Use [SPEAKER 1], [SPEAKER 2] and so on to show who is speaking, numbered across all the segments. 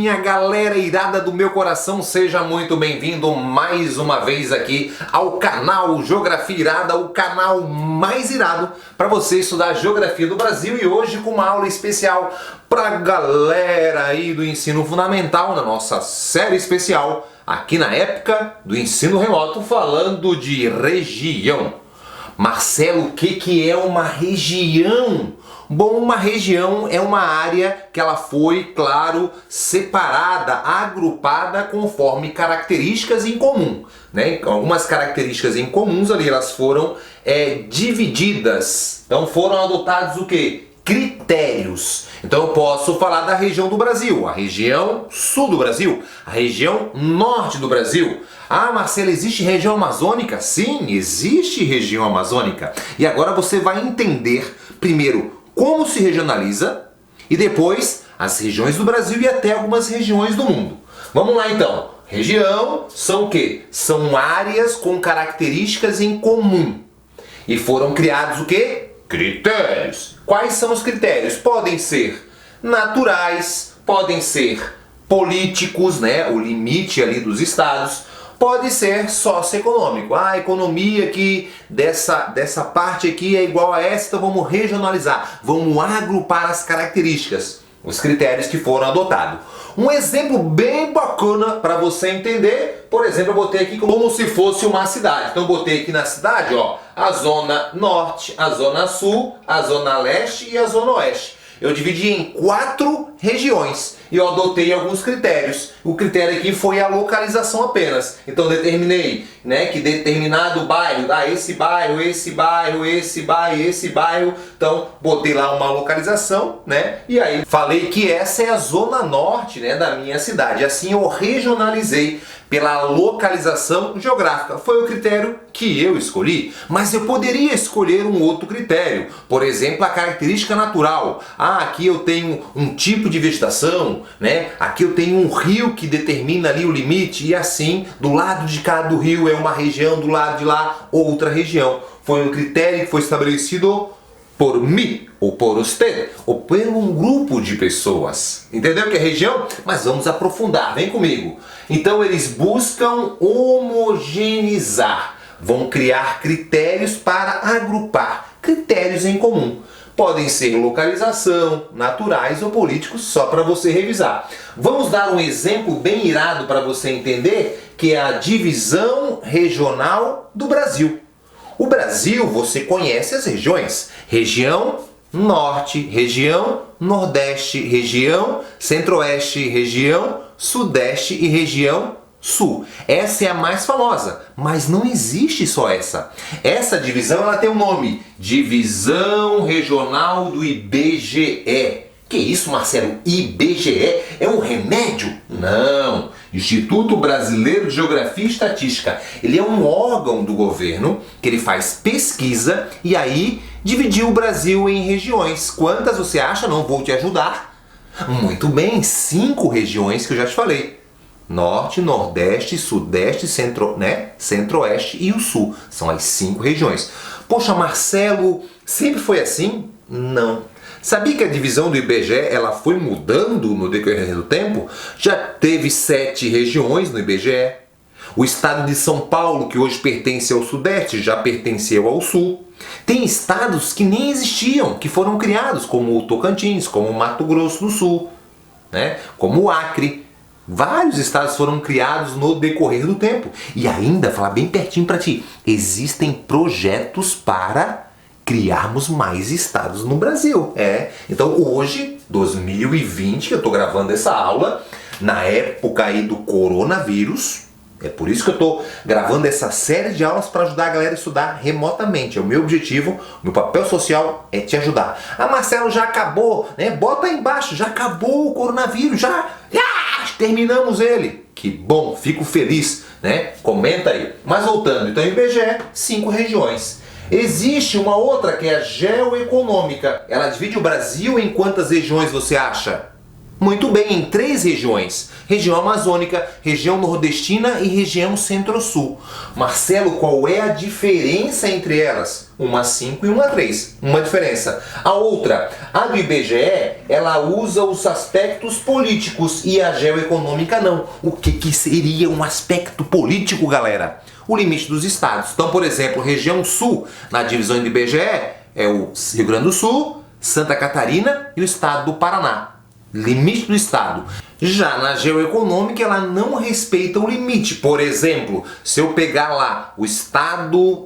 [SPEAKER 1] minha galera irada do meu coração, seja muito bem-vindo mais uma vez aqui ao canal Geografia Irada, o canal mais irado para você estudar Geografia do Brasil, e hoje com uma aula especial para galera aí do ensino fundamental, na nossa série especial aqui na época do ensino remoto, falando de região. Marcelo, o que é uma região? Bom, uma região é uma área que ela foi, claro, separada, agrupada conforme características em comum, né? Algumas características em comuns ali, elas foram divididas. Então foram adotados o quê? Critérios. Então eu posso falar da região do Brasil, a região sul do Brasil, a região norte do Brasil. Ah, Marcelo, existe região amazônica? Sim, existe região amazônica. E agora você vai entender, primeiro, como se regionaliza e depois as regiões do Brasil e até algumas regiões do mundo. Vamos lá então. Região são o quê? São áreas com características em comum. E foram criados o quê? Critérios. Quais são os critérios? Podem ser naturais, podem ser políticos, né? O limite ali dos estados. Pode ser socioeconômico. A economia aqui dessa parte aqui é igual a essa, então vamos regionalizar, vamos agrupar as características, os critérios que foram adotados. Um exemplo bem bacana para você entender, por exemplo, eu botei aqui como se fosse uma cidade. Então eu botei aqui na cidade, ó, a zona norte, a zona sul, a zona leste e a zona oeste. Eu dividi em 4 regiões e eu adotei alguns critérios. O critério aqui foi a localização apenas. Então determinei, né, que determinado bairro, esse bairro, esse bairro, esse bairro, esse bairro. Então botei lá uma localização, né? E aí falei que essa é a zona norte, né, da minha cidade. Assim eu regionalizei pela localização geográfica. Foi o critério que eu escolhi, mas eu poderia escolher um outro critério. Por exemplo, a característica natural. Ah, aqui eu tenho um tipo de vegetação, né? Aqui eu tenho um rio que determina ali o limite, e assim, do lado de cá do rio é uma região, do lado de lá outra região. Foi um critério que foi estabelecido por mim, ou por você, ou por um grupo de pessoas. Entendeu que é região? Mas vamos aprofundar, vem comigo. Então eles buscam homogeneizar, vão criar critérios para agrupar, critérios em comum. Podem ser localização, naturais ou políticos, só para você revisar. Vamos dar um exemplo bem irado para você entender, que é a divisão regional do Brasil. O Brasil, você conhece as regiões. Região norte, região nordeste, região centro-oeste, região sudeste e região sul. Essa é a mais famosa, mas não existe só essa. Essa divisão ela tem um nome: Divisão Regional do IBGE. Que isso, Marcelo? IBGE é um remédio? Não. Instituto Brasileiro de Geografia e Estatística. Ele é um órgão do governo que ele faz pesquisa e aí dividiu o Brasil em regiões. Quantas você acha? Não vou te ajudar. Muito bem, 5 regiões que eu já te falei. Norte, Nordeste, Sudeste, Centro-Oeste e o Sul. São as 5 regiões. Poxa, Marcelo, sempre foi assim? Não. Sabia que a divisão do IBGE ela foi mudando no decorrer do tempo? Já teve 7 regiões no IBGE. O estado de São Paulo, que hoje pertence ao Sudeste, já pertenceu ao Sul. Tem estados que nem existiam, que foram criados, como o Tocantins, como o Mato Grosso do Sul, né? Como o Acre. Vários estados foram criados no decorrer do tempo. E ainda, falar bem pertinho para ti, existem projetos para criarmos mais estados no Brasil. Então hoje, 2020, que eu estou gravando essa aula, na época aí do coronavírus, é por isso que eu estou gravando essa série de aulas para ajudar a galera a estudar remotamente. É o meu objetivo, meu papel social é te ajudar. Ah, Marcelo, já acabou, né? Bota aí embaixo, já acabou o coronavírus, já terminamos ele. Que bom, fico feliz, né? Comenta aí. Mas voltando, então IBGE, 5 regiões. Existe uma outra que é a geoeconômica. Ela divide o Brasil em quantas regiões você acha? Muito bem, em 3 regiões. Região amazônica, região nordestina e região centro-sul. Marcelo, qual é a diferença entre elas? Uma 5 e uma 3. Uma diferença. A outra, a do IBGE, ela usa os aspectos políticos e a geoeconômica não. O que seria um aspecto político, galera? O limite dos estados. Então, por exemplo, região sul, na divisão do IBGE, é o Rio Grande do Sul, Santa Catarina e o estado do Paraná. Limite do estado. Já na geoeconômica, ela não respeita o limite. Por exemplo, se eu pegar lá o estado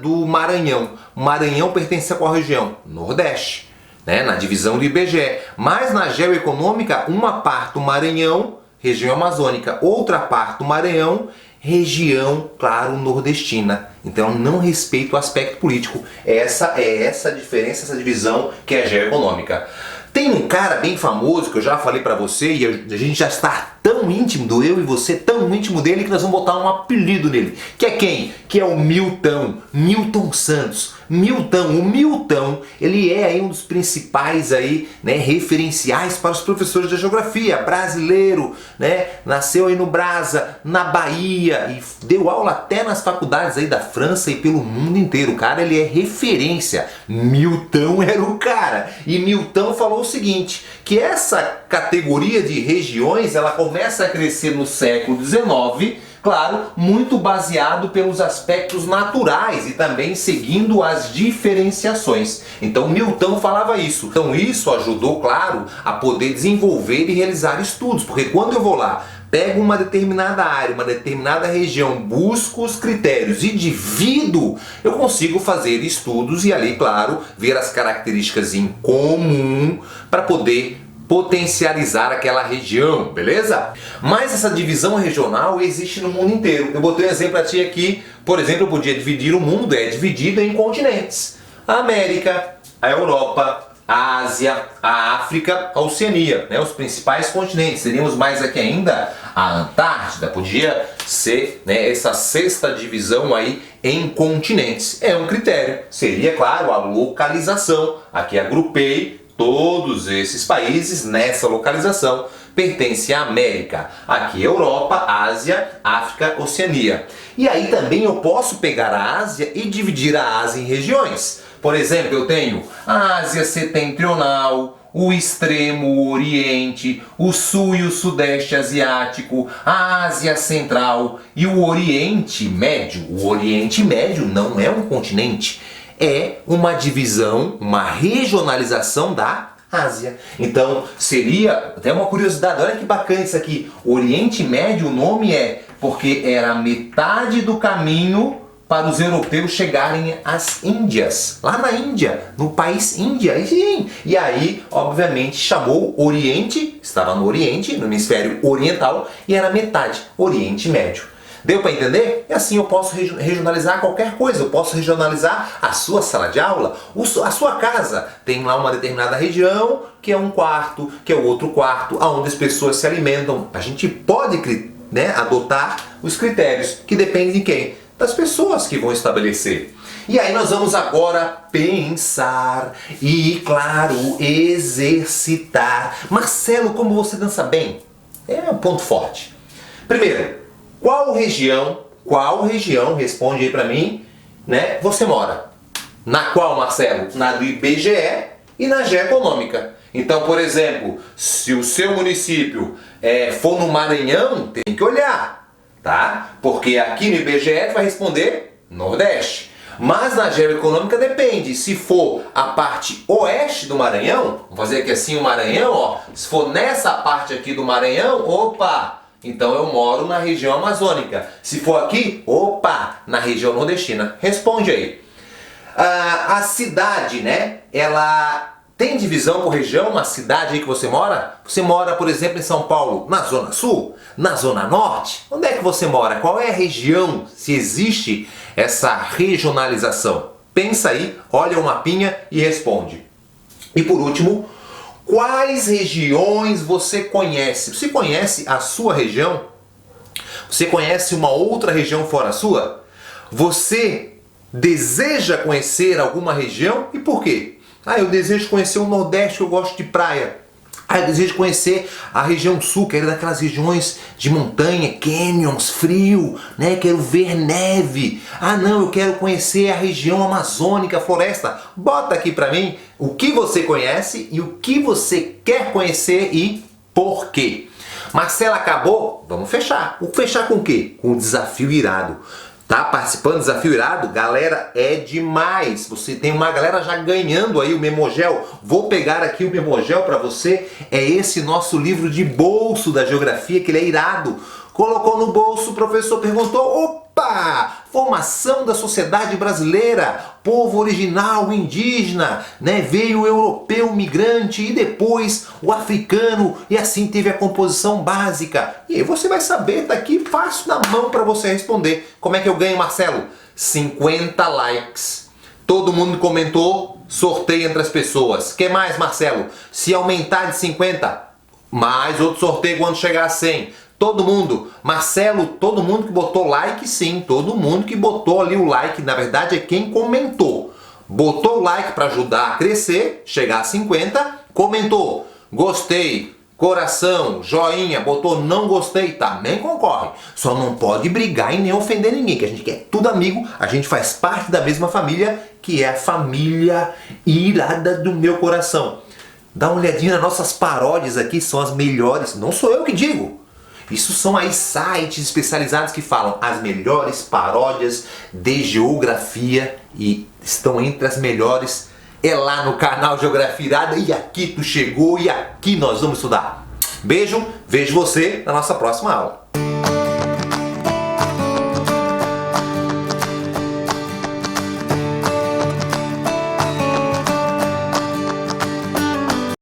[SPEAKER 1] do Maranhão. O Maranhão pertence a qual região? Nordeste, né? Na divisão do IBGE. Mas na geoeconômica, uma parte do Maranhão, região amazônica, outra parte do Maranhão, região, claro, nordestina. Então não respeita o aspecto político. Essa é essa diferença, essa divisão que é a geoeconômica. Tem um cara bem famoso que eu já falei pra você e a gente já está tão íntimo, eu e você, tão íntimo dele que nós vamos botar um apelido nele. Que é quem? Que é o Milton. Milton Santos. O Milton, ele é aí um dos principais aí, né, referenciais para os professores de geografia, brasileiro, né, nasceu aí no Brasa, na Bahia e deu aula até nas faculdades aí da França e pelo mundo inteiro. O cara, ele é referência. Milton era o cara. E Milton falou o seguinte, que essa categoria de regiões, ela começa a crescer no século XIX, claro, muito baseado pelos aspectos naturais e também seguindo as diferenciações. Então Milton falava isso. Então isso ajudou, claro, a poder desenvolver e realizar estudos, porque quando eu vou lá, pego uma determinada área, uma determinada região, busco os critérios e divido, eu consigo fazer estudos e ali, claro, ver as características em comum para poder potencializar aquela região, beleza? Mas essa divisão regional existe no mundo inteiro. Eu botei um exemplo para ti aqui, por exemplo, eu podia dividir o mundo, é dividido em continentes. A América, a Europa, a Ásia, a África, a Oceania, né? Os principais continentes. Teríamos mais aqui ainda a Antártida, podia ser, né, essa 6ª divisão aí em continentes. É um critério. Seria, claro, a localização. Aqui agrupei todos esses países nessa localização. Pertence à América. Aqui Europa, Ásia, África, Oceania. E aí também eu posso pegar a Ásia e dividir a Ásia em regiões. Por exemplo, eu tenho a Ásia Setentrional, o Extremo Oriente, o Sul e o Sudeste Asiático, a Ásia Central e o Oriente Médio. O Oriente Médio não é um continente, é uma divisão, uma regionalização da Ásia. Então, seria até uma curiosidade, olha que bacana isso aqui. Oriente Médio, o nome é porque era metade do caminho para os europeus chegarem às Índias, lá na Índia, no país Índia. E aí, obviamente, chamou Oriente, estava no Oriente, no hemisfério oriental, e era metade, Oriente Médio. Deu para entender? E assim eu posso regionalizar qualquer coisa. Eu posso regionalizar a sua sala de aula, a sua casa. Tem lá uma determinada região que é um quarto, que é o outro quarto, onde as pessoas se alimentam. A gente pode, né, adotar os critérios que dependem de quem? Das pessoas que vão estabelecer. E aí nós vamos agora pensar e, claro, exercitar. Marcelo, como você dança bem? É um ponto forte. Primeiro, qual região, responde aí pra mim, né, você mora? Na qual, Marcelo? Na do IBGE e na geoeconômica. Então, por exemplo, se o seu município for no Maranhão, tem que olhar, tá? Porque aqui no IBGE tu vai responder Nordeste. Mas na geoeconômica depende. Se for a parte oeste do Maranhão, vamos fazer aqui assim o Maranhão, ó. Se for nessa parte aqui do Maranhão, opa! Então eu moro na região amazônica. Se for aqui, opa, na região nordestina. Responde aí. A cidade, né? Ela tem divisão por região? Uma cidade aí que você mora? Você mora, por exemplo, em São Paulo, na Zona Sul? Na Zona Norte? Onde é que você mora? Qual é a região? Se existe essa regionalização? Pensa aí, olha o mapinha e responde. E por último, quais regiões você conhece? Você conhece a sua região? Você conhece uma outra região fora a sua? Você deseja conhecer alguma região? E por quê? Eu desejo conhecer o Nordeste, eu gosto de praia. Ah, eu desejo conhecer a região sul, quero ir daquelas regiões de montanha, canyons, frio, né? Quero ver neve. Ah não, eu quero conhecer a região amazônica, floresta. Bota aqui pra mim o que você conhece e o que você quer conhecer e por quê. Marcelo, acabou? Vamos fechar. Vamos fechar com o quê? Com o desafio irado. Tá participando do desafio irado? Galera, é demais! Você tem uma galera já ganhando aí o Memogel. Vou pegar aqui o Memogel para você. É esse nosso livro de bolso da geografia, que ele é irado. Colocou no bolso, o professor perguntou, opa! Formação da sociedade brasileira, povo original, indígena, né? Veio o europeu migrante e depois o africano e assim teve a composição básica. E aí você vai saber, tá aqui fácil na mão para você responder. Como é que eu ganho, Marcelo? 50 likes. Todo mundo comentou, sorteio entre as pessoas. Que mais, Marcelo? Se aumentar de 50, mais outro sorteio quando chegar a 100. Todo mundo, Marcelo, todo mundo que botou like, sim, todo mundo que botou ali o like, na verdade é quem comentou. Botou o like para ajudar a crescer, chegar a 50, comentou, gostei, coração, joinha, botou não gostei, também concorre. Só não pode brigar e nem ofender ninguém, que a gente quer tudo amigo, a gente faz parte da mesma família, que é a família irada do meu coração. Dá uma olhadinha nas nossas paródias aqui, são as melhores, não sou eu que digo. Isso são aí sites especializados que falam as melhores paródias de geografia e estão entre as melhores. É lá no canal Geografia Irada e aqui tu chegou e aqui nós vamos estudar. Beijo, vejo você na nossa próxima aula.